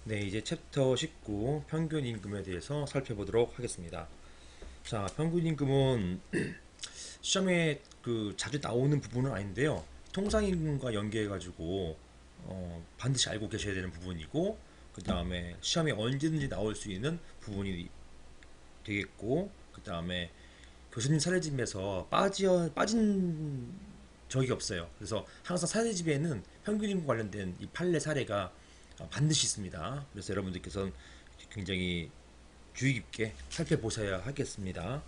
네, 이제 챕터 19 평균 임금에 대해서 살펴보도록 하겠습니다. 자, 평균 임금은 시험에 자주 나오는 부분은 아닌데요. 통상 임금과 연계해 가지고 반드시 알고 계셔야 되는 부분이고, 그 다음에 시험에 언제든지 나올 수 있는 부분이 되겠고, 그 다음에 교수님 사례집에서 빠진 적이 없어요. 그래서 항상 사례집에는 평균 임금 관련된 이 판례 사례가 반드시 있습니다. 그래서 여러분들께서는 굉장히 주의 깊게 살펴보셔야 하겠습니다.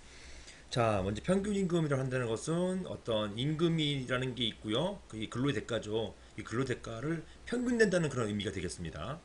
자, 먼저 평균 임금이라고 한다는 것은 어떤 임금이라는 게 있고요. 그게 근로의 대가죠. 이 근로 대가를 평균 낸다는 그런 의미가 되겠습니다.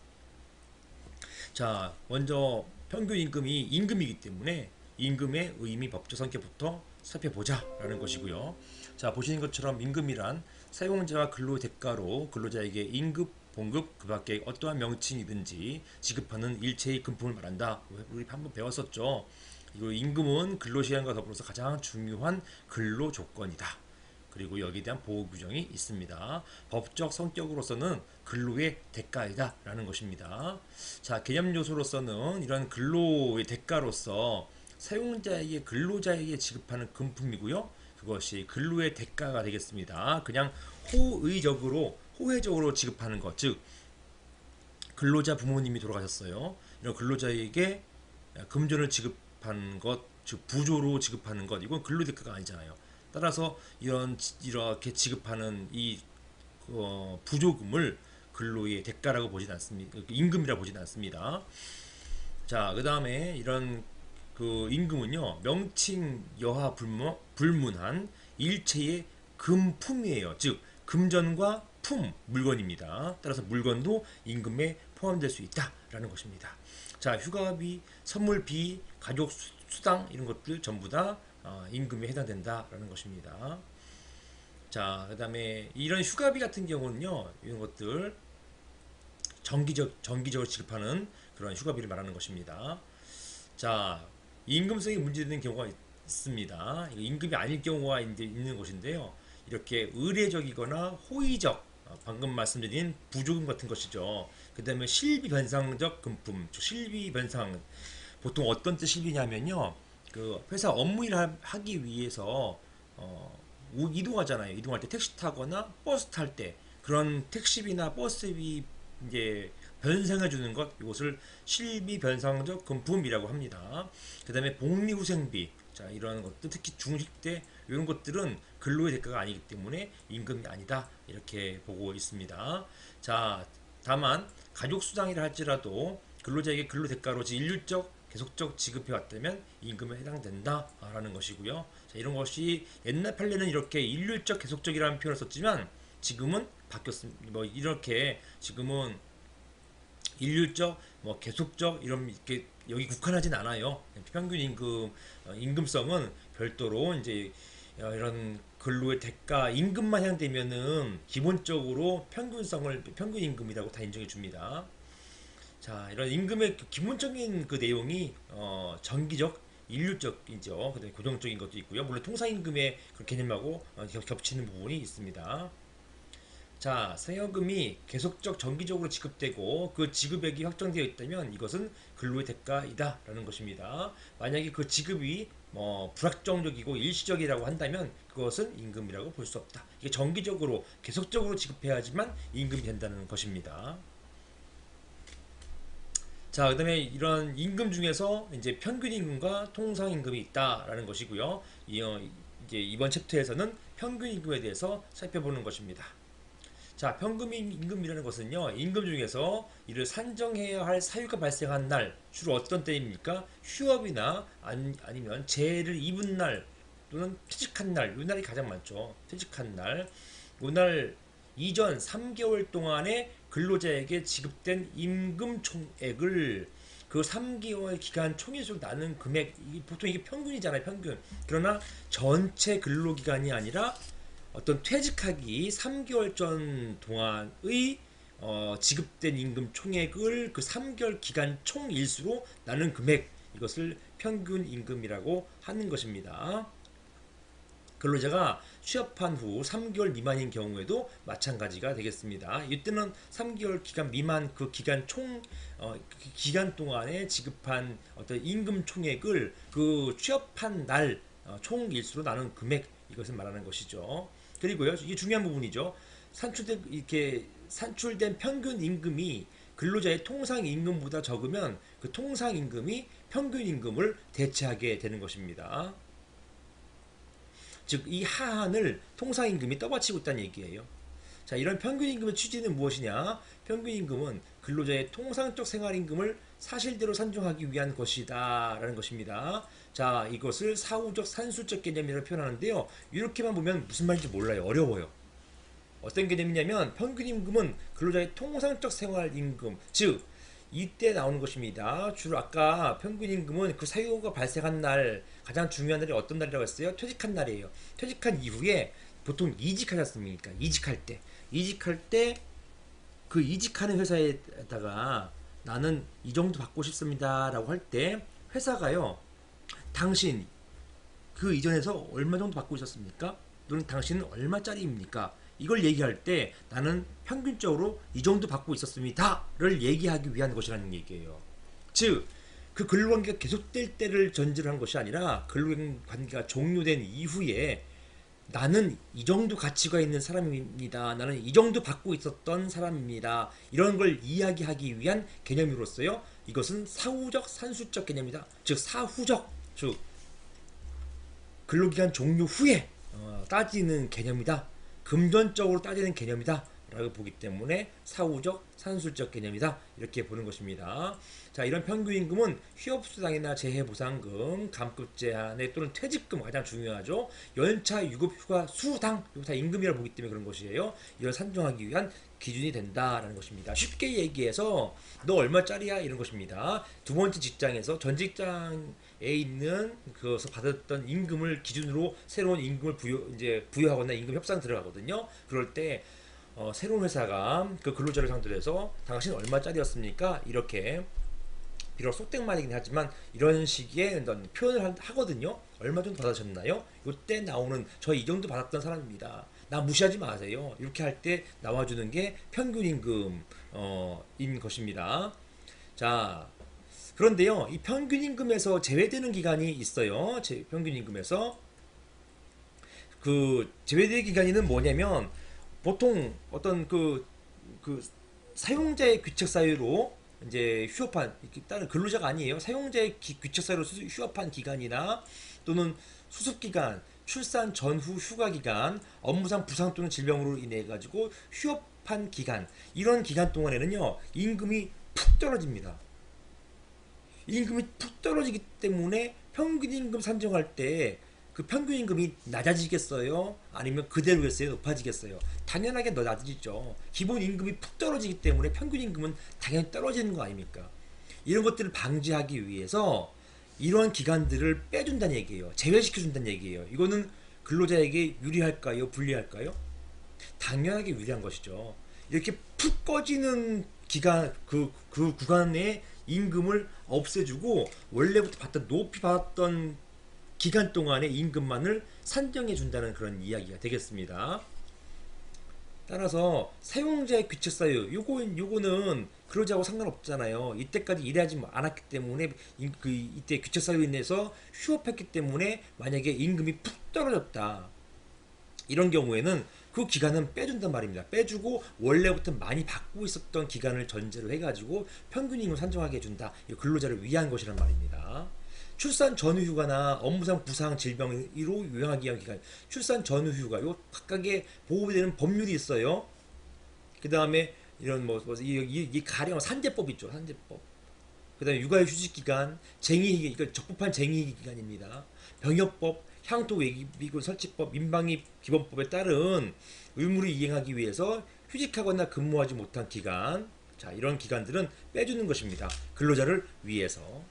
자, 먼저 평균 임금이 임금이기 때문에 임금의 의미, 법적 성격부터 살펴보자라는 것이고요. 자, 보시는 것처럼 임금이란 사용자와 근로 대가로 근로자에게 임금, 봉급, 그 밖에 어떠한 명칭이든지 지급하는 일체의 금품을 말한다. 우리 한번 배웠었죠. 이거 임금은 근로시간과 더불어서 가장 중요한 근로 조건이다. 그리고 여기에 대한 보호 규정이 있습니다. 법적 성격으로서는 근로의 대가이다 라는 것입니다. 자, 개념 요소로서는 이런 근로의 대가로서 사용자에게 근로자에게 지급하는 금품이고요. 그것이 근로의 대가가 되겠습니다. 그냥 호의적으로 지급하는 것, 즉 근로자 부모님이 돌아가셨어요. 이런 근로자에게 금전을 지급하는 것, 즉 부조로 지급하는 것, 이건 근로 대가가 아니잖아요. 따라서 이렇게 지급하는 이 부조금을 근로의 대가라고 보진 않습니다. 임금이라고 보진 않습니다. 자, 그 다음에 이런 임금은요, 명칭 여하 불문한 일체의 금품이에요. 즉 금전과 품, 물건입니다. 따라서 물건도 임금에 포함될 수 있다라는 것입니다. 자, 휴가비, 선물비, 가족 수당 이런 것들 전부 다 임금에 해당된다라는 것입니다. 자, 그다음에 이런 휴가비 같은 경우는요, 이런 것들 정기적으로 지급하는 그런 휴가비를 말하는 것입니다. 자, 임금성이 문제되는 경우가 있습니다. 임금이 아닐 경우가 이제 있는 것인데요. 이렇게 의례적이거나 호의적, 방금 말씀드린 부조금 같은 것이죠. 그 다음에 실비 변상적 금품, 실비 변상, 보통 어떤 때 실비냐면요. 그 회사 업무 일을 하기 위해서 이동하잖아요. 이동할 때 택시 타거나 버스 탈 때 그런 택시비나 버스비 이제 변상해 주는 것, 이것을 실비 변상적 금품이라고 합니다. 그다음에 복리후생비, 자 이런 것들 특히 중식 때 이런 것들은 근로의 대가가 아니기 때문에 임금이 아니다 이렇게 보고 있습니다. 자, 다만 가족 수당이라 할지라도 근로자에게 근로 대가로 일률적 계속적 지급해 왔다면 임금에 해당된다라는 것이고요. 자, 이런 것이 옛날 판례는 이렇게 일률적 계속적이라는 표현을 썼지만 지금은 바뀌었습니다. 뭐 이렇게 지금은 일률적, 뭐 계속적 이런 이렇게 여기 국한하진 않아요. 평균 임금성은 별도로 이제 이런 근로의 대가 임금만 해당되면은 기본적으로 평균 임금이라고 다 인정해 줍니다. 자, 이런 임금의 기본적인 그 내용이 정기적, 일률적이죠. 그다음에 고정적인 것도 있고요. 물론 통상임금의 그 개념하고 겹치는 부분이 있습니다. 자, 세금이 계속적 정기적으로 지급되고 그 지급액이 확정되어 있다면 이것은 근로의 대가이다라는 것입니다. 만약에 그 지급이 불확정적이고 일시적이라고 한다면 그것은 임금이라고 볼 수 없다. 이게 정기적으로 계속적으로 지급해야지만 임금이 된다는 것입니다. 자, 그다음에 이런 임금 중에서 이제 평균 임금과 통상 임금이 있다라는 것이고요. 이제 이번 챕터에서는 평균 임금에 대해서 살펴보는 것입니다. 자, 평균 임금이라는 것은요, 임금 중에서 이를 산정해야 할 사유가 발생한 날, 주로 어떤 때입니까? 휴업이나 아니면 재해를 입은 날 또는 퇴직한 날, 이 날이 가장 많죠. 퇴직한 날, 이날 이전 3개월 동안에 근로자에게 지급된 임금 총액을 그 3개월 기간 총액으로 나눈 금액, 보통 이게 평균이잖아요, 평균. 그러나 전체 근로기간이 아니라 어떤 퇴직하기 3개월 전 동안의 지급된 임금 총액을 그 3개월 기간 총 일수로 나눈 금액, 이것을 평균 임금이라고 하는 것입니다. 근로자가 취업한 후 3개월 미만인 경우에도 마찬가지가 되겠습니다. 이때는 3개월 기간 미만 그 기간 그 기간 동안에 지급한 어떤 임금 총액을 그 취업한 날 총일수로 나눈 금액, 이것을 말하는 것이죠. 그리고요, 이게 중요한 부분이죠. 산출된 평균 임금이 근로자의 통상 임금보다 적으면 그 통상 임금이 평균 임금을 대체하게 되는 것입니다. 즉, 이 하한을 통상임금이 떠받치고 있다는 얘기예요. 자, 이런 평균임금의 취지는 무엇이냐? 평균임금은 근로자의 통상적 생활임금을 사실대로 산정하기 위한 것이다 라는 것입니다. 자, 이것을 사후적 산술적 개념이라고 표현하는데요, 이렇게만 보면 무슨 말인지 몰라요. 어려워요. 어떤 개념이냐면, 평균임금은 근로자의 통상적 생활임금, 즉 이때 나오는 것입니다. 주로 아까 평균임금은 그 사유가 발생한 날, 가장 중요한 날이 어떤 날이라고 했어요? 퇴직한 날이에요. 퇴직한 이후에 보통 이직하셨습니까? 이직할 때 그 이직하는 회사에다가 나는 이 정도 받고 싶습니다 라고 할 때, 회사가요, 당신 그 이전에서 얼마 정도 받고 있었습니까? 또는 당신은 얼마짜리입니까? 이걸 얘기할 때 나는 평균적으로 이 정도 받고 있었습니다를 얘기하기 위한 것이라는 얘기예요. 즉, 그 근로관계가 계속될 때를 전제로 한 것이 아니라 근로관계가 종료된 이후에 나는 이 정도 가치가 있는 사람입니다. 나는 이 정도 받고 있었던 사람입니다. 이런 걸 이야기하기 위한 개념으로서요, 이것은 사후적 산술적 개념이다. 즉 사후적, 즉 근로기간 종료 후에 따지는 개념이다. 금전적으로 따지는 개념이다 라고 보기 때문에 사후적 산술적 개념이다, 이렇게 보는 것입니다. 자, 이런 평균임금은 휴업수당이나 재해보상금, 감급제한에 또는 퇴직금, 가장 중요하죠. 연차, 유급, 휴가, 수당, 이거 다 임금이라고 보기 때문에 그런 것이에요. 이걸 산정하기 위한 기준이 된다라는 것입니다. 쉽게 얘기해서 너 얼마짜리야 이런 것입니다. 두 번째 직장에서 전 직장에 있는 그것을 받았던 임금을 기준으로 새로운 임금을 부여하거나 임금 협상 들어가거든요. 그럴 때 새로운 회사가 그 근로자를 상대로 해서 당신 얼마짜리였습니까? 이렇게, 비록 속된 말이긴 하지만 이런 식의 표현을 하거든요. 얼마 정도 받으셨나요? 이때 나오는 저 이 정도 받았던 사람입니다. 나 무시하지 마세요. 이렇게 할 때 나와주는 게 평균임금인 것입니다. 자, 그런데요, 이 평균임금에서 제외되는 기간이 있어요. 평균임금에서 그 제외되는 기간이 뭐냐면, 보통 어떤 그 사용자의 귀책 사유로 이제 휴업한, 다른 근로자가 아니에요. 사용자의 귀책 사유로 휴업한 기간이나 또는 수습 기간, 출산 전후 휴가 기간, 업무상 부상 또는 질병으로 인해 가지고 휴업한 기간, 이런 기간 동안에는요, 임금이 푹 떨어집니다. 임금이 푹 떨어지기 때문에 평균임금 산정할 때 그 평균임금이 낮아지겠어요? 아니면 그대로겠어요? 높아지겠어요? 당연하게 더 낮아지죠. 기본임금이 푹 떨어지기 때문에 평균임금은 당연히 떨어지는 거 아닙니까? 이런 것들을 방지하기 위해서 이러한 기간들을 빼준다는 얘기예요. 제외시켜준다는 얘기예요. 이거는 근로자에게 유리할까요? 불리할까요? 당연하게 유리한 것이죠. 이렇게 푹 꺼지는 기간, 그 구간의 임금을 없애주고 원래부터 높이 받았던 기간 동안의 임금만을 산정해 준다는 그런 이야기가 되겠습니다. 따라서 사용자의 귀책 사유, 요거는 근로자하고 상관없잖아요. 이때까지 일하지 않았기 때문에 이때 귀책 사유로 인해서 휴업했기 때문에 만약에 임금이 푹 떨어졌다, 이런 경우에는 그 기간은 빼준단 말입니다. 빼주고 원래부터 많이 받고 있었던 기간을 전제로 해가지고 평균임금을 산정하게 해준다. 근로자를 위한 것이란 말입니다. 출산 전후 휴가나 업무상 부상 질병으로 요양하기 위한 기간, 출산 전후 휴가, 요 각각의 보호되는 법률이 있어요. 그 다음에 이런 이 가령 산재법 있죠, 산재법. 그 다음에 육아휴 휴직 기간, 이거 적법한 쟁의 기간입니다. 병역법, 향토외기비군 설치법, 민방위 기본법에 따른 의무를 이행하기 위해서 휴직하거나 근무하지 못한 기간, 자, 이런 기간들은 빼주는 것입니다. 근로자를 위해서.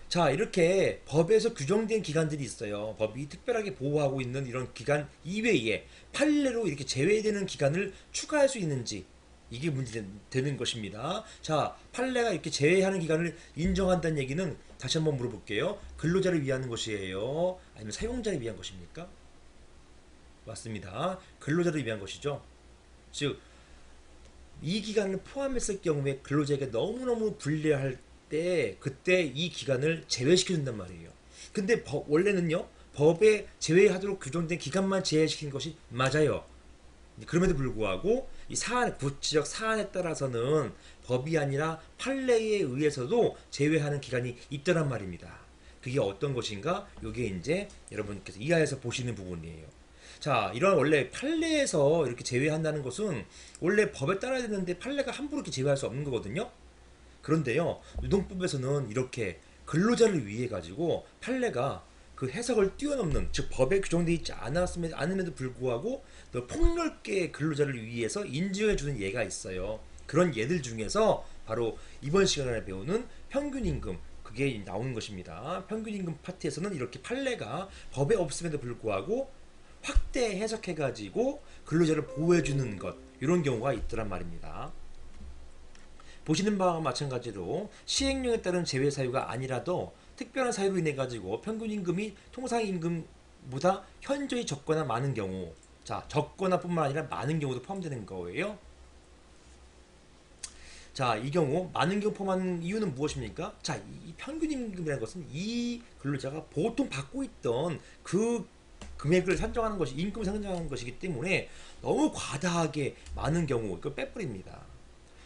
자, 이렇게 법에서 규정된 기간들이 있어요. 법이 특별하게 보호하고 있는 이런 기간 이외에 판례로 이렇게 제외되는 기간을 추가할 수 있는지, 이게 문제되는 것입니다. 자, 판례가 이렇게 제외하는 기간을 인정한다는 얘기는 다시 한번 물어볼게요. 근로자를 위한 것이에요? 아니면 사용자를 위한 것입니까? 맞습니다. 근로자를 위한 것이죠. 즉, 이 기간을 포함했을 경우에 근로자에게 너무너무 불리할 때 그때 이 기간을 제외시켜준단 말이에요. 근데 원래는요, 법에 제외하도록 규정된 기간만 제외시킨 것이 맞아요. 그럼에도 불구하고 이 사안, 구체적 사안에 따라서는 법이 아니라 판례에 의해서도 제외하는 기간이 있더란 말입니다. 그게 어떤 것인가? 이게 이제 여러분께서 이하에서 보시는 부분이에요. 자, 이런 원래 판례에서 이렇게 제외한다는 것은 원래 법에 따라야 되는데 판례가 함부로 이렇게 제외할 수 없는 거거든요. 그런데요, 노동법에서는 이렇게 근로자를 위해 가지고 판례가 그 해석을 뛰어넘는, 즉 법에 규정되어 있지 않음에도 불구하고 더 폭넓게 근로자를 위해서 인정해 주는 예가 있어요. 그런 예들 중에서 바로 이번 시간에 배우는 평균임금, 그게 나오는 것입니다. 평균임금 파트에서는 이렇게 판례가 법에 없음에도 불구하고 확대 해석해 가지고 근로자를 보호해 주는 것, 이런 경우가 있더란 말입니다. 보시는 바와 마찬가지로 시행령에 따른 제외 사유가 아니라도 특별한 사유로 인해 가지고 평균임금이 통상임금보다 현저히 적거나 많은 경우, 자, 적거나 뿐만 아니라 많은 경우도 포함되는 거예요. 자, 이 경우 많은 경우 포함한 이유는 무엇입니까? 자, 이 평균임금이라는 것은 이 근로자가 보통 받고 있던 그 금액을 산정하는 것이, 임금을 산정하는 것이기 때문에 너무 과다하게 많은 경우 이걸 빼버립니다.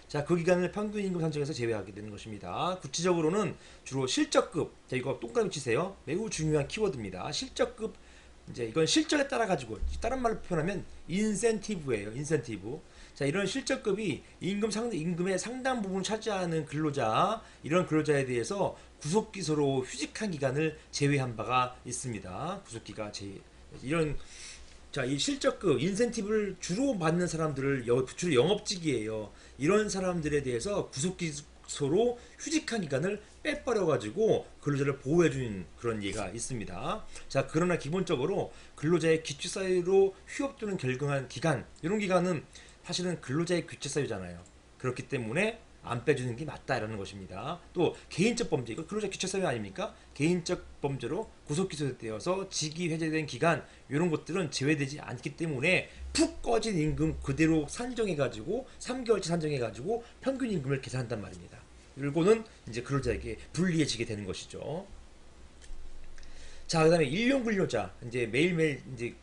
자, 그 기간을 평균임금 산정에서 제외하게 되는 것입니다. 구체적으로는 주로 실적급, 자, 이거 동그라미 치세요. 매우 중요한 키워드입니다. 실적급, 이제 이건 실적에 따라 가지고, 다른 말로 표현하면 인센티브예요. 인센티브. 자, 이런 실적급이 임금의 상당 부분을 차지하는 근로자, 이런 근로자에 대해서 구속기소로 휴직한 기간을 제외한 바가 있습니다. 구속기가 이런, 자, 이 실적급, 인센티브를 주로 받는 사람들을 주로 영업직이에요. 이런 사람들에 대해서 구속기소로 휴직한 기간을 빼버려가지고 근로자를 보호해주는 그런 예가 있습니다. 자, 그러나 기본적으로 근로자의 기초사유로 휴업 또는 결근한 기간, 이런 기간은 사실은 근로자의 교체사유잖아요. 그렇기 때문에 안 빼주는 게 맞다라는 것입니다. 또 개인적 범죄, 이거 근로자 교체사유 아닙니까? 개인적 범죄로 구속기소되어서 직위 해제된 기간, 이런 것들은 제외되지 않기 때문에 푹 꺼진 임금 그대로 산정해가지고 3개월치 산정해가지고 평균 임금을 계산한단 말입니다. 이거는 이제 근로자에게 불리해지게 되는 것이죠. 자, 그다음에 일용 근로자, 이제 매일매일 이제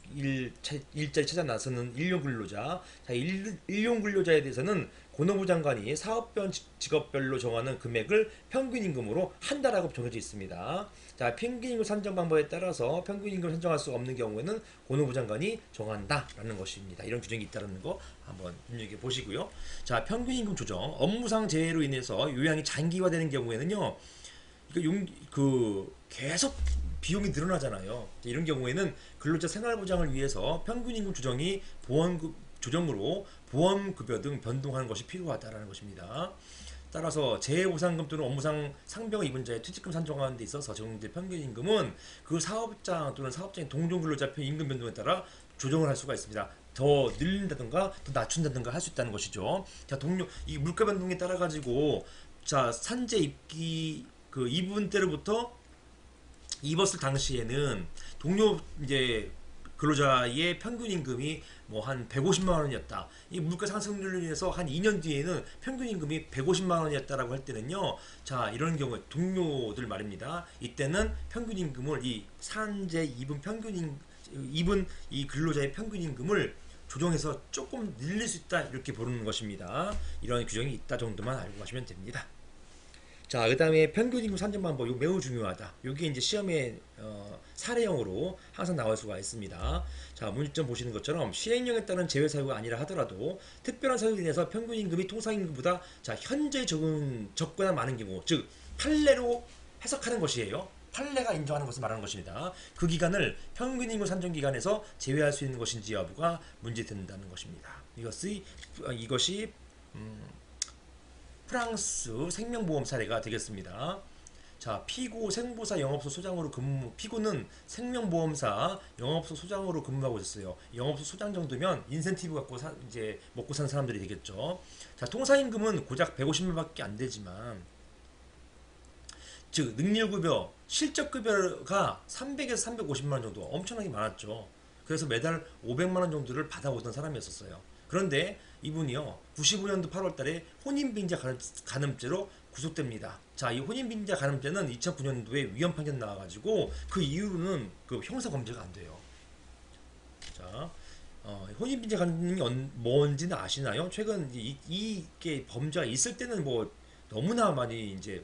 일자리 찾아 나서는 일용 근로자. 자, 일용 근로자에 대해서는 고노부 장관이 사업별 직업별로 정하는 금액을 평균 임금으로 한다라고 정해져 있습니다. 자, 평균 임금 산정 방법에 따라서 평균 임금 산정할 수 없는 경우에는 고노부 장관이 정한다라는 것입니다. 이런 규정이 있다는 거 한번 눈여겨 보시고요. 자, 평균 임금 조정, 업무상 재해로 인해서 요양이 장기화되는 경우에는요. 계속 비용이 늘어나잖아요. 이런 경우에는 근로자 생활보장을 위해서 평균임금 조정이 조정으로 보험급여 등 변동하는 것이 필요하다는 것입니다. 따라서 재해보상금 또는 업무상 상병을 입은 자의 퇴직금 산정하는 데 있어서 적용된 평균임금은 그 사업장 또는 사업장의 동종 근로자 임금 변동에 따라 조정을 할 수가 있습니다. 더 늘린다든가 더 낮춘다든가 할 수 있다는 것이죠. 자, 이 물가 변동에 따라 가지고, 자, 산재 입기 입은 때로부터 입었을 당시에는 동료 이제 근로자의 평균 임금이 뭐 한 150만 원이었다. 이 물가 상승률로 인해서 한 2년 뒤에는 평균 임금이 150만 원이었다라고 할 때는요. 자, 이런 경우에 동료들 말입니다. 이때는 평균 임금을 이 산재 입은 이 근로자의 평균 임금을 조정해서 조금 늘릴 수 있다, 이렇게 보는 것입니다. 이런 규정이 있다 정도만 알고 가시면 됩니다. 자, 그 다음에 평균임금 산정 방법, 이거 매우 중요하다. 이게 이제 시험에 사례형으로 항상 나올 수가 있습니다. 자, 문제점 보시는 것처럼 시행령에 따른 제외 사유가 아니라 하더라도 특별한 사유로 인해서 평균임금이 통상임금보다, 자, 현재 적거나 많은 경우, 즉 판례로 해석하는 것이에요. 판례가 인정하는 것을 말하는 것입니다. 그 기간을 평균임금 산정 기간에서 제외할 수 있는 것인지 여부가 문제된다는 것입니다. 이것이 프랑스 생명보험 사례가 되겠습니다. 자, 피고 생보사 영업소 소장으로 피고는 생명보험사 영업소 소장으로 근무하고 있었어요. 영업소 소장 정도면 인센티브 갖고 이제 먹고 사는 사람들이 되겠죠. 자, 통상임금은 고작 150만밖에 안 되지만, 즉 능률급여, 실적급여가 300에서 350만 원 정도 엄청나게 많았죠. 그래서 매달 500만 원 정도를 받아오던 사람이었어요. 그런데 이분이요 95년도 8월 달에 혼인빙자 간음죄로 구속됩니다. 자, 이 혼인빙자 간음죄는 2009년도에 위헌 판결 나와가지고 그 이후로는 그 형사 범죄가 안 돼요. 자, 혼인빙자 간음이 뭔지는 아시나요? 최근 이게 범죄가 있을 때는 뭐 너무나 많이 이제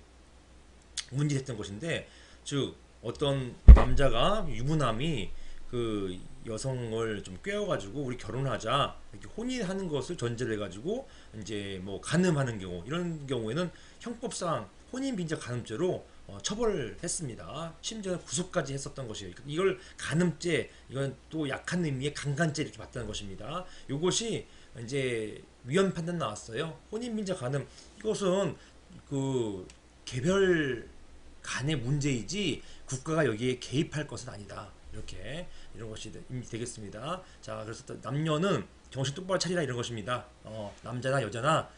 문제됐던 것인데, 즉 어떤 남자가 유부남이 그 여성을 좀 꿰어가지고 우리 결혼하자 이렇게 혼인하는 것을 전제로 해가지고 이제 뭐 간음하는 경우, 이런 경우에는 형법상 혼인빙자 간음죄로 처벌을 했습니다. 심지어 구속까지 했었던 것이에요. 이걸 간음죄, 이건 또 약한 의미의 강간죄 이렇게 봤다는 것입니다. 이것이 이제 위헌 판단 나왔어요. 혼인빙자 간음, 이것은 그 개별 간의 문제이지 국가가 여기에 개입할 것은 아니다. 이렇게 이런 것이 되겠습니다. 자, 그래서 또 남녀는 정신 똑바로 차리라 이런 것입니다. 남자나 여자나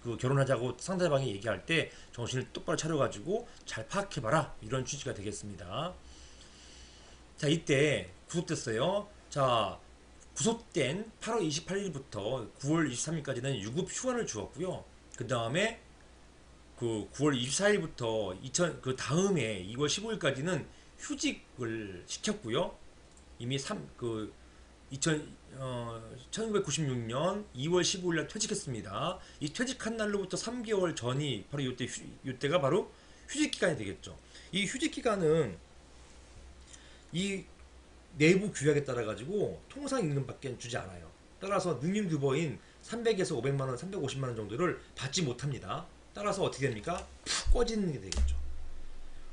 그 결혼하자고 상대방이 얘기할 때 정신을 똑바로 차려가지고 잘 파악해봐라, 이런 취지가 되겠습니다. 자, 이때 구속됐어요. 자, 구속된 8월 28일부터 9월 23일까지는 유급 휴관을 주었고요. 그 다음에 그 9월 24일부터 그 다음에 2월 15일까지는 휴직을 시켰고요. 이미 1996년 2월 15일 날 퇴직했습니다. 이 퇴직한 날로부터 3개월 전이 바로 이때가 바로 휴직 기간이 되겠죠. 이 휴직 기간은 이 내부 규약에 따라 가지고 통상 임금밖에 주지 않아요. 따라서 능률규범인 300에서 500만 원, 350만 원 정도를 받지 못합니다. 따라서 어떻게 됩니까? 푹 꺼지는 게 되겠죠.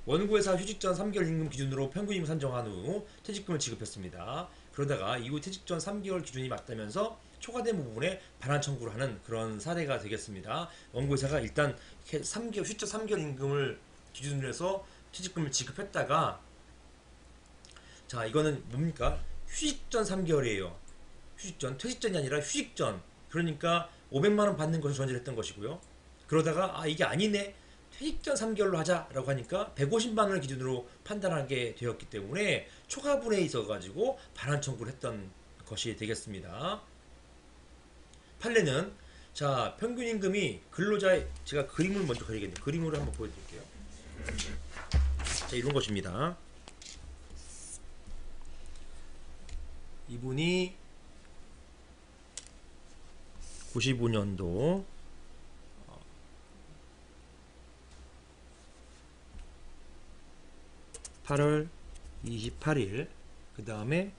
원고회사 휴직 전 3개월 임금 기준으로 평균 임금 산정한 후 퇴직금을 지급했습니다. 그러다가 이후 퇴직 전 3개월 기준이 맞다면서 초과된 부분에 반환 청구를 하는 그런 사례가 되겠습니다. 원고회사가 일단 휴직 전 3개월 임금을 기준으로 해서 퇴직금을 지급했다가, 자, 이거는 뭡니까? 휴직 전 3개월이에요. 휴직 전, 퇴직 전이 아니라 휴직 전. 그러니까 500만 원 받는 것을 전제를 했던 것이고요. 그러다가 이게 아니네, 퇴직 전 3개월로 하자라고 하니까 150만 원을 기준으로 판단하게 되었기 때문에 초과분에 있어가지고 반환 청구를 했던 것이 되겠습니다. 판례는, 자, 평균 임금이 근로자의, 제가 그림을 먼저 그리겠네요. 그림으로 한번 보여드릴게요. 자, 이런 것입니다. 이분이 95년도 8월 28일, 그 다음에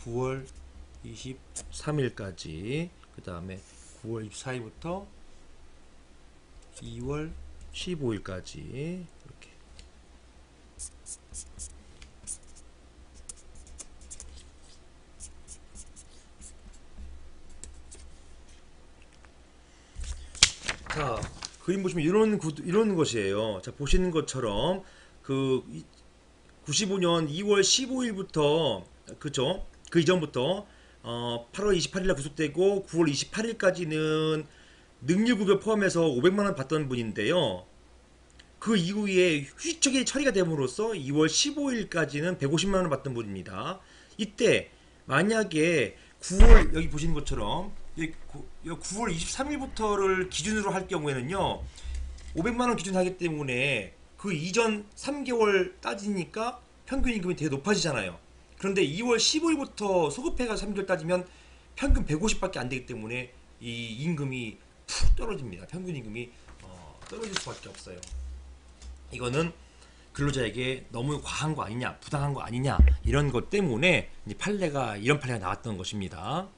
9월 23일까지, 그 다음에 9월 24일부터 2월 15일까지 이렇게. 자, 그림 보시면 이런 것이에요. 자, 보시는 것처럼 그 95년 2월 15일부터, 그죠? 그 이전부터 8월 28일 날 구속되고 9월 28일까지는 능률급여 포함해서 500만 원 받던 분인데요. 그 이후에 휴직처리 처리가 됨으로써 2월 15일까지는 150만 원 받던 분입니다. 이때 만약에 9월, 여기 보시는 것처럼 9월 23일부터를 기준으로 할 경우에는요, 500만 원 기준 하기 때문에 그 이전 3개월 따지니까 평균 임금이 되게 높아지잖아요. 그런데 2월 15일부터 소급해가 3개월 따지면 평균 150밖에 안 되기 때문에 이 임금이 푹 떨어집니다. 평균 임금이 떨어질 수밖에 없어요. 이거는 근로자에게 너무 과한 거 아니냐, 부당한 거 아니냐, 이런 것 때문에 이런 판례가 나왔던 것입니다.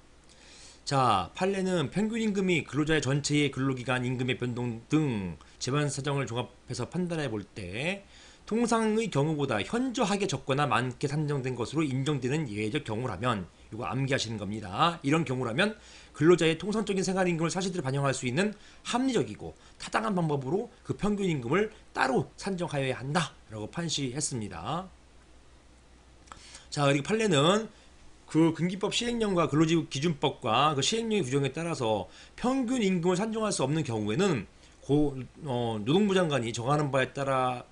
자, 판례는 평균 임금이 근로자의 전체의 근로기간 임금의 변동 등 재반 사정을 종합해서 판단해 볼 때 통상의 경우보다 현저하게 적거나 많게 산정된 것으로 인정되는 예외적 경우라면, 이거 암기하시는 겁니다. 이런 경우라면 근로자의 통상적인 생활임금을 사실대로 반영할 수 있는 합리적이고 타당한 방법으로 그 평균 임금을 따로 산정하여야 한다라고 판시했습니다. 자, 그리고 판례는 그 근기법 시행령과 근로기준법과 그 시행령의 규정에 따라서 평균 임금을 산정할 수 없는 경우에는 노동부 장관이 정하는 바에 따라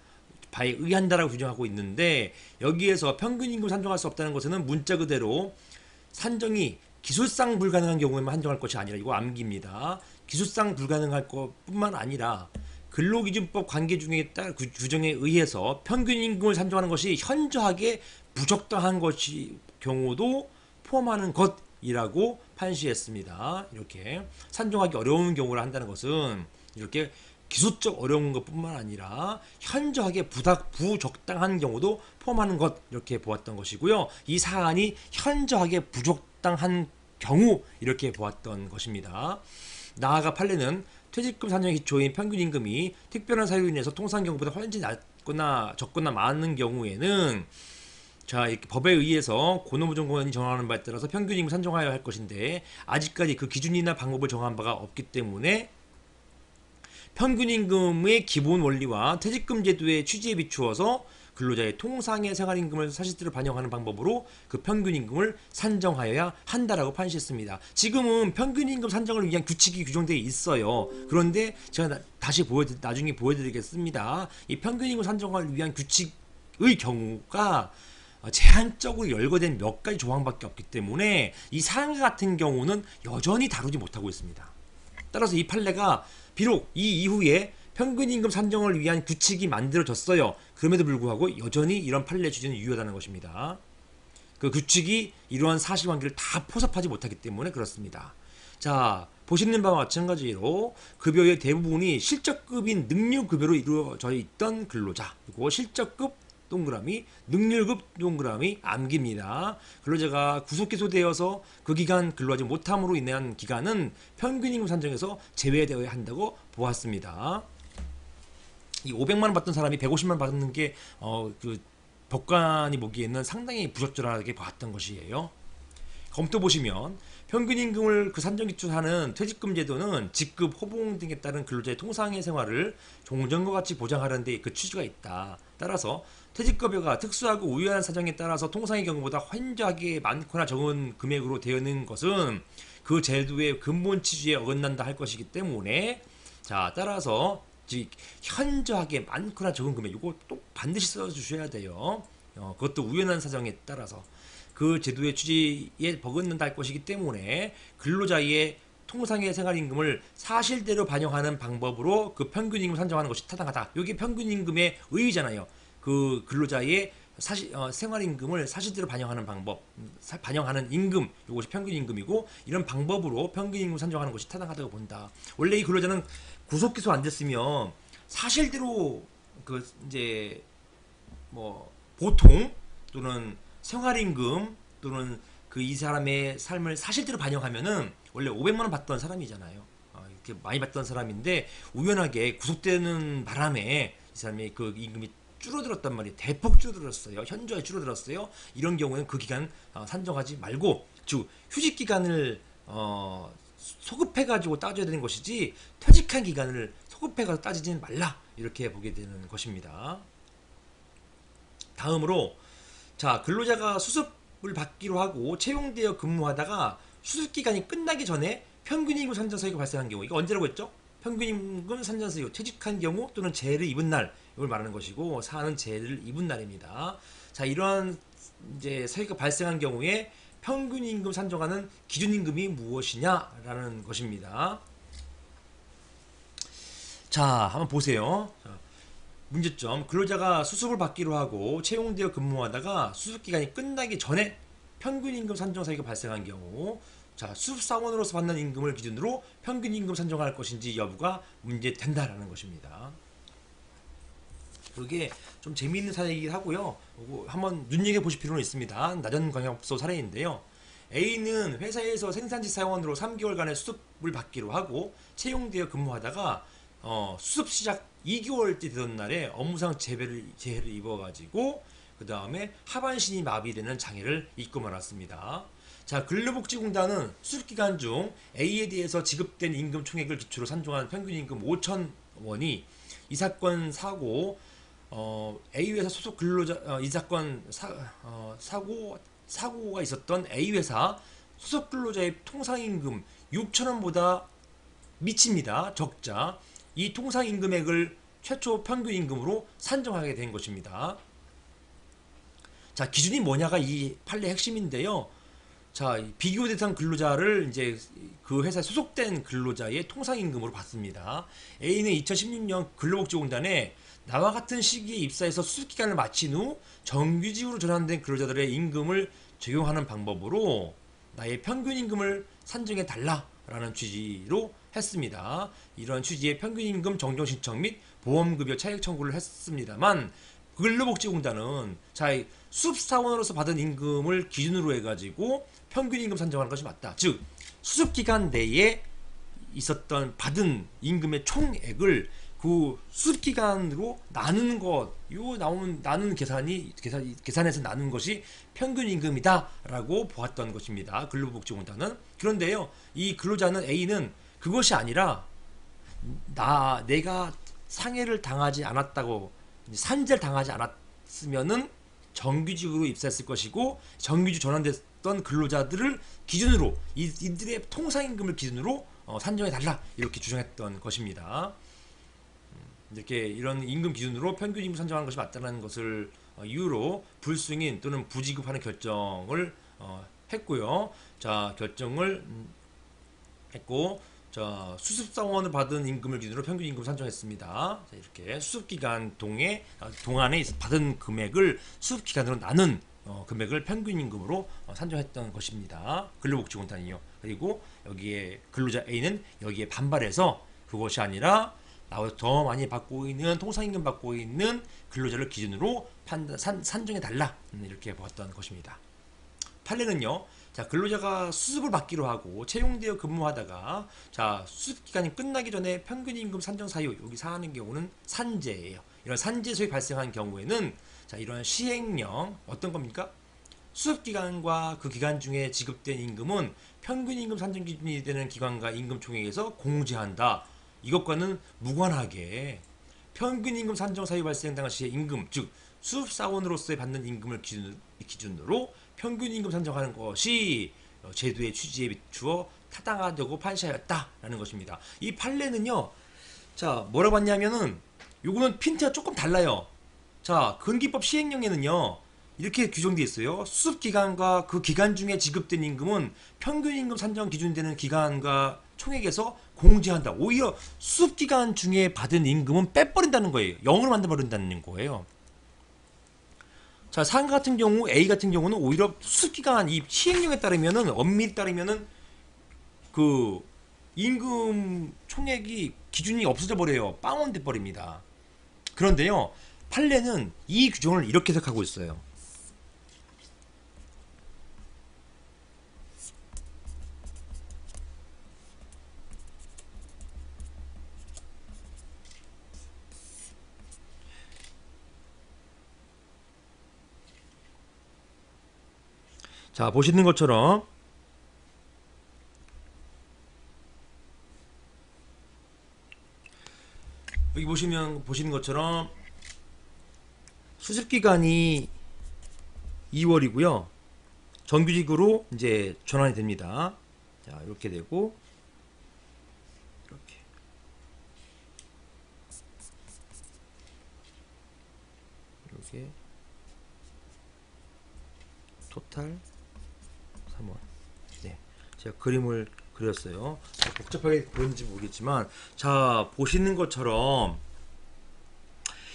바에 의한다라고 규정하고 있는데 여기에서 평균임금 산정할 수 없다는 것은 문자 그대로 산정이 기술상 불가능한 경우에만 한정할 것이 아니라 이거 암기입니다. 기술상 불가능할 것뿐만 아니라 근로기준법 관계 중에 따른 규정에 의해서 평균임금을 산정하는 것이 현저하게 부적당한 것이 경우도 포함하는 것이라고 판시했습니다. 이렇게 산정하기 어려운 경우를 한다는 것은 이렇게 기술적 어려운 것뿐만 아니라 현저하게 부적당한 경우도 포함하는 것 이렇게 보았던 것이고요. 이 사안이 현저하게 부적당한 경우 이렇게 보았던 것입니다. 나아가 판례는 퇴직금 산정의 기초인 평균임금이 특별한 사유로 인해서 통상 경우보다 훨씬 낮거나 적거나 많은 경우에는 자, 이렇게 법에 의해서 고노무정권이 정하는 바에 따라서 평균임금 산정하여야 할 것인데 아직까지 그 기준이나 방법을 정한 바가 없기 때문에 평균임금의 기본 원리와 퇴직금 제도의 취지에 비추어서 근로자의 통상의 생활임금을 사실대로 반영하는 방법으로 그 평균임금을 산정하여야 한다라고 판시했습니다. 지금은 평균임금 산정을 위한 규칙이 규정되어 있어요. 그런데 제가 다시 나중에 보여드리겠습니다. 이 평균임금 산정을 위한 규칙의 경우가 제한적으로 열거된 몇 가지 조항밖에 없기 때문에 이 사항 같은 경우는 여전히 다루지 못하고 있습니다. 따라서 이 판례가 비록 이 이후에 평균임금 산정을 위한 규칙이 만들어졌어요. 그럼에도 불구하고 여전히 이런 판례 취지는 유효하다는 것입니다. 그 규칙이 이러한 사실관계를 다 포섭하지 못하기 때문에 그렇습니다. 자, 보시는 바와 마찬가지로 급여의 대부분이 실적급인 능률급여로 이루어져 있던 근로자, 그리고 실적급 동그라미, 능률급 동그라미 암기입니다. 근로자가 구속기소되어서 그 기간 근로하지 못함으로 인한 기간은 평균임금 산정에서 제외되어야 한다고 보았습니다. 이 500만 원 받던 사람이 150만 원 받는 게 그 법관이 보기에는 상당히 부적절하게 봤던 것이에요. 검토 보시면 평균임금을 그 산정기초하는 퇴직금 제도는 직급, 호봉 등에 따른 근로자의 통상의 생활을 종전과 같이 보장하는 데 그 취지가 있다. 따라서 퇴직급여가 특수하고 우유한 사정에 따라서 통상의 경우보다 현저하게 많거나 적은 금액으로 되어 있는 것은 그 제도의 근본 취지에 어긋난다 할 것이기 때문에 자, 따라서 즉 현저하게 많거나 적은 금액 이거 또 반드시 써주셔야 돼요. 그것도 우연한 사정에 따라서 그 제도의 취지에 버긋는다 할 것이기 때문에 근로자의 통상의 생활임금을 사실대로 반영하는 방법으로 그 평균임금 산정하는 것이 타당하다. 이게 평균임금의 의의잖아요. 그 근로자의 생활임금을 사실대로 반영하는 방법, 반영하는 임금, 이것이 평균임금이고 이런 방법으로 평균임금 산정하는 것이 타당하다고 본다. 원래 이 근로자는 구속기소 안 됐으면 사실대로 그 이제 뭐 보통 또는 생활임금 또는 그 이 사람의 삶을 사실대로 반영하면은 원래 500만 원 받던 사람이잖아요. 이렇게 많이 받던 사람인데 우연하게 구속되는 바람에 이 사람이 그 임금이 줄어들었단 말이에요. 대폭 줄어들었어요. 현저하게 줄어들었어요. 이런 경우는 그 기간 산정하지 말고 즉 휴직 기간을 소급해가지고 따져야 되는 것이지 퇴직한 기간을 소급해가지고 따지지는 말라 이렇게 보게 되는 것입니다. 다음으로 자 근로자가 수습을 받기로 하고 채용되어 근무하다가 수습기간이 끝나기 전에 평균임금 산정사유가 발생한 경우 이거 언제라고 했죠? 평균임금 산정사유 퇴직한 경우 또는 재해를 입은 날 이걸 말하는 것이고 사는 재해를 입은 날입니다. 자 이러한 이제 사유가 발생한 경우에 평균임금 산정하는 기준임금이 무엇이냐라는 것입니다. 자 한번 보세요. 자, 문제점 근로자가 수습을 받기로 하고 채용되어 근무하다가 수습기간이 끝나기 전에 평균임금 산정 사유가 발생한 경우 자 수습사원으로서 받는 임금을 기준으로 평균임금 산정할 것인지 여부가 문제된다라는 것입니다. 이게 좀 재미있는 사례이긴 하고요. 한번 눈여겨보실 필요는 있습니다. 나전광역소 사례인데요. A는 회사에서 생산지 사원으로 3개월간의 수습을 받기로 하고 채용되어 근무하다가 수습 시작 2개월째 되던 날에 업무상 재해를 입어가지고 그 다음에 하반신이 마비되는 장애를 입고 말았습니다. 자 근로복지공단은 수습기간 중 A에 대해서 지급된 임금 총액을 기초로 산정한 평균임금 5,000원이 이 사건 사고 A 회사 소속 근로자 이 사건 사고가 있었던 A 회사 소속 근로자의 통상임금 6,000원보다 미칩니다. 적자. 이 통상임금액을 최초 평균 임금으로 산정하게 된 것입니다. 자, 기준이 뭐냐가 이 판례 핵심인데요. 자, 비교 대상 근로자를 이제 그 회사에 소속된 근로자의 통상 임금으로 봤습니다. A는 2016년 근로복지공단에 나와 같은 시기에 입사해서 수습 기간을 마친 후 정규직으로 전환된 근로자들의 임금을 적용하는 방법으로 나의 평균 임금을 산정해 달라라는 취지로 했습니다. 이런 취지의 평균 임금 정정 신청 및 보험급여 차액 청구를 했습니다만 근로복지공단은 자, 수습사원으로서 받은 임금을 기준으로 해가지고 평균 임금 산정하는 것이 맞다. 즉 수습기간 내에 있었던 받은 임금의 총액을 그 수습기간으로 나누는 것, 요 나누는 계산에서 나눈 것이 평균 임금이다라고 보았던 것입니다. 근로복지공단은. 그런데요, 이 근로자는 A는 그것이 아니라 내가 상해를 당하지 않았다고, 산재를 당하지 않았으면은 정규직으로 입사했을 것이고 정규직 전환됐던 근로자들을 기준으로 이들의 통상임금을 기준으로 산정해 달라 이렇게 주장했던 것입니다. 이렇게 이런 임금 기준으로 평균 임금 산정하는 것이 맞다는 것을 이유로 불승인 또는 부지급하는 결정을 했고요. 자, 결정을 했고, 자, 수습사원을 받은 임금을 기준으로 평균 임금 산정했습니다. 자, 이렇게 수습기간 동안에 받은 금액을 수습기간으로 나눈 금액을 평균 임금으로 산정했던 것입니다. 근로복지공단이요. 그리고 여기에 근로자 A는 여기에 반발해서 그것이 아니라 나보다 더 많이 받고 있는 통상임금 받고 있는 근로자를 기준으로 산정해 달라 이렇게 보았던 것입니다. 판례는요. 자, 근로자가 수습을 받기로 하고 채용되어 근무하다가 자, 수습 기간이 끝나기 전에 평균 임금 산정 사유 여기 사하는 경우는 산재예요. 이런 산재 소위 발생한 경우에는 자, 이런 시행령 어떤 겁니까? 수습 기간과 그 기간 중에 지급된 임금은 평균 임금 산정 기준이 되는 기관과 임금 총액에서 공제한다. 이것과는 무관하게 평균 임금 산정 사유 발생 당시의 임금, 즉 수습사원으로서의 받는 임금을 기준으로 평균 임금 산정하는 것이 제도의 취지에 비추어 타당하다고 판시하였다라는 것입니다. 이 판례는요, 자, 뭐라고 봤냐면은 요거는 핀트가 조금 달라요. 자, 근기법 시행령에는요 이렇게 규정되어 있어요. 수습 기간과 그 기간 중에 지급된 임금은 평균 임금 산정 기준되는 기간과 총액에서 공제한다. 오히려 수습 기간 중에 받은 임금은 빼버린다는 거예요. 0으로 만들어버린다는 거예요. 자, 상가 같은 경우 A 같은 경우는 오히려 수습기간 이 시행령에 따르면은 엄밀히 따르면은 그 임금 총액이 기준이 없어져 버려요. 빵원 돼 버립니다. 그런데요, 판례는 이 규정을 이렇게 해석하고 있어요. 자, 보시는 것처럼 여기 보시는 것처럼 수습 기간이 2월이고요. 정규직으로 이제 전환이 됩니다. 자, 이렇게 되고 이렇게 토탈 3월. 네, 제가 그림을 그렸어요. 복잡하게 보이는지 모르겠지만, 자, 보시는 것처럼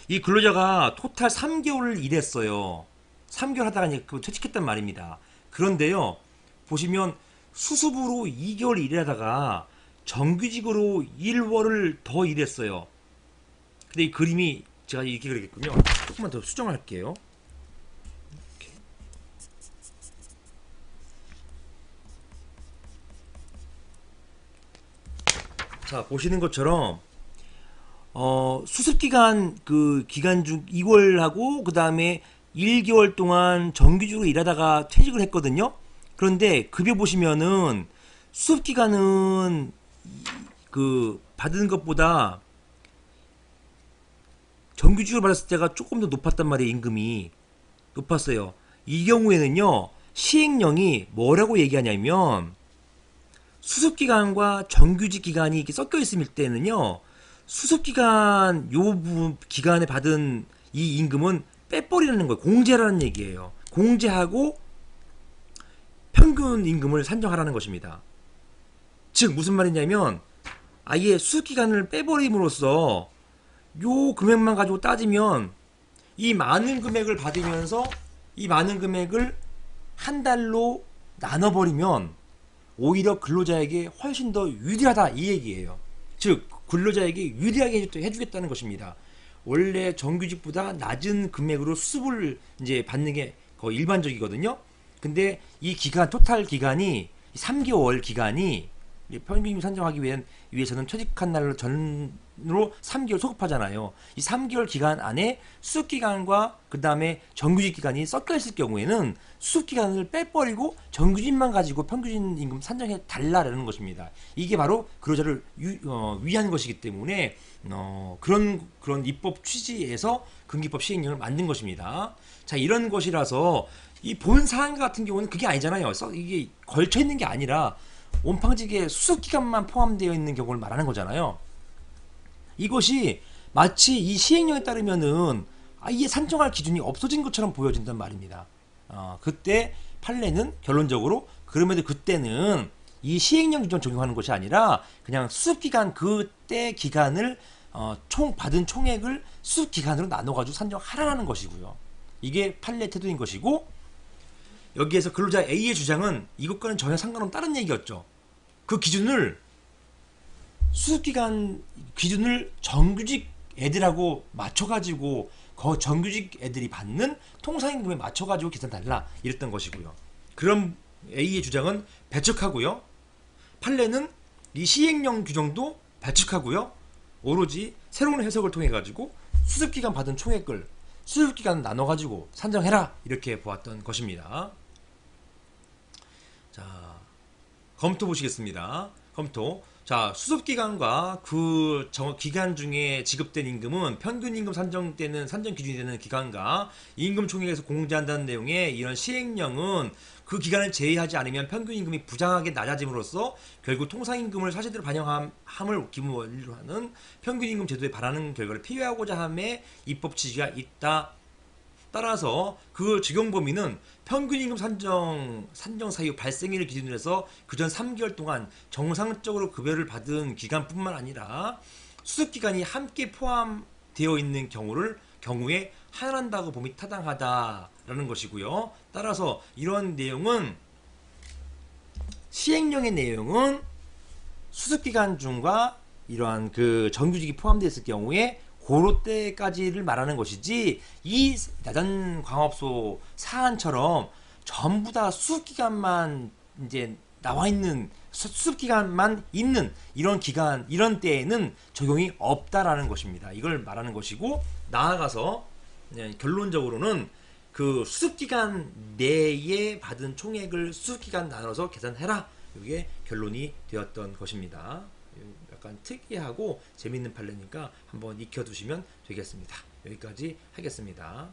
이 근로자가 토탈 3개월을 일했어요. 3개월 하다가 이제 그 퇴직했단 말입니다. 그런데요, 보시면 수습으로 2개월 일하다가 정규직으로 1월을 더 일했어요. 근데 이 그림이 제가 이렇게 그리겠군요. 조금만 더 수정할게요. 자, 보시는 것처럼 수습기간 그 기간 중 2월하고 그 다음에 1개월 동안 정규직으로 일하다가 퇴직을 했거든요. 그런데 급여 보시면은 수습기간은 그 받은 것보다 정규직으로 받았을 때가 조금 더 높았단 말이에요. 임금이 높았어요. 이 경우에는요, 시행령이 뭐라고 얘기하냐면 수습기간과 정규직 기간이 이렇게 섞여 있을 때는요, 수습기간 기간에 받은 이 임금은 빼버리는 거예요. 공제라는 얘기예요. 공제하고 평균 임금을 산정하라는 것입니다. 즉 무슨 말이냐면 아예 수습기간을 빼버림으로써 요 금액만 가지고 따지면 이 많은 금액을 받으면서 이 많은 금액을 한 달로 나눠버리면 오히려 근로자에게 훨씬 더 유리하다 이 얘기예요. 즉 근로자에게 유리하게 해주겠다는 것입니다. 원래 정규직보다 낮은 금액으로 수습을 이제 받는 게 거의 일반적이거든요. 근데 이 기간 토탈 기간이 3개월 기간이 평균임 산정하기 위해서는 퇴직한 날로 전으로 3개월 소급하잖아요. 이 3개월 기간 안에 수습 기간과 그 다음에 정규직 기간이 섞여 있을 경우에는 수습 기간을 빼버리고 정규직만 가지고 평균 임금 산정해 달라라는 것입니다. 이게 바로 근로자를 위한 것이기 때문에 그런 입법 취지에서 근기법 시행령을 만든 것입니다. 자, 이런 것이라서 이 본 사안 같은 경우는 그게 아니잖아요. 이게 걸쳐 있는 게 아니라 온팡지게 수습 기간만 포함되어 있는 경우를 말하는 거잖아요. 이것이 마치 이 시행령에 따르면은 아예 산정할 기준이 없어진 것처럼 보여진단 말입니다. 그때 판례는 결론적으로 그럼에도 그때는 이 시행령 규정 적용하는 것이 아니라 그냥 수습기간 그때 기간을 총 받은 총액을 수습기간으로 나눠가지고 산정하라는 것이고요. 이게 판례 태도인 것이고 여기에서 근로자 A의 주장은 이것과는 전혀 상관없는 다른 얘기였죠. 그 기준을 수습기간 기준을 정규직 애들하고 맞춰가지고 정규직 애들이 받는 통상임금에 맞춰가지고 계산달라 이랬던 것이고요. 그럼 A의 주장은 배척하고요. 판례는 이 시행령 규정도 배척하고요. 오로지 새로운 해석을 통해 가지고 수습기간 받은 총액을 수습기간 나눠가지고 산정해라 이렇게 보았던 것입니다. 자, 검토 보시겠습니다. 검토. 자, 수습기간과 그 기간 중에 지급된 임금은 평균 임금 산정 때는 산정 기준이 되는 기간과 임금 총액에서 공제한다는 내용의 이런 시행령은 그 기간을 제외하지 않으면 평균 임금이 부당하게 낮아짐으로써 결국 통상임금을 사실대로 반영함을 기본으로 하는 평균 임금 제도에 바라는 결과를 피해하고자 함에 입법 취지가 있다. 따라서 그 적용 범위는 평균임금 산정 사유 발생일을 기준으로 해서 그전 3개월 동안 정상적으로 급여를 받은 기간뿐만 아니라 수습기간이 함께 포함되어 있는 경우에 한한다고 봄이 타당하다라는 것이고요. 따라서 이런 내용은 시행령의 내용은 수습기간 중과 이러한 그 정규직이 포함되어 있을 경우에 고로 때까지를 말하는 것이지 이 야전 광업소 사안처럼 전부 다 수습기간만 이제 나와 있는 수습기간만 있는 이런 기간 이런 때에는 적용이 없다라는 것입니다. 이걸 말하는 것이고 나아가서 결론적으로는 그 수습기간 내에 받은 총액을 수습기간 나눠서 계산해라. 이게 결론이 되었던 것입니다. 약간 특이하고 재밌는 판례니까 한번 익혀두시면 되겠습니다. 여기까지 하겠습니다.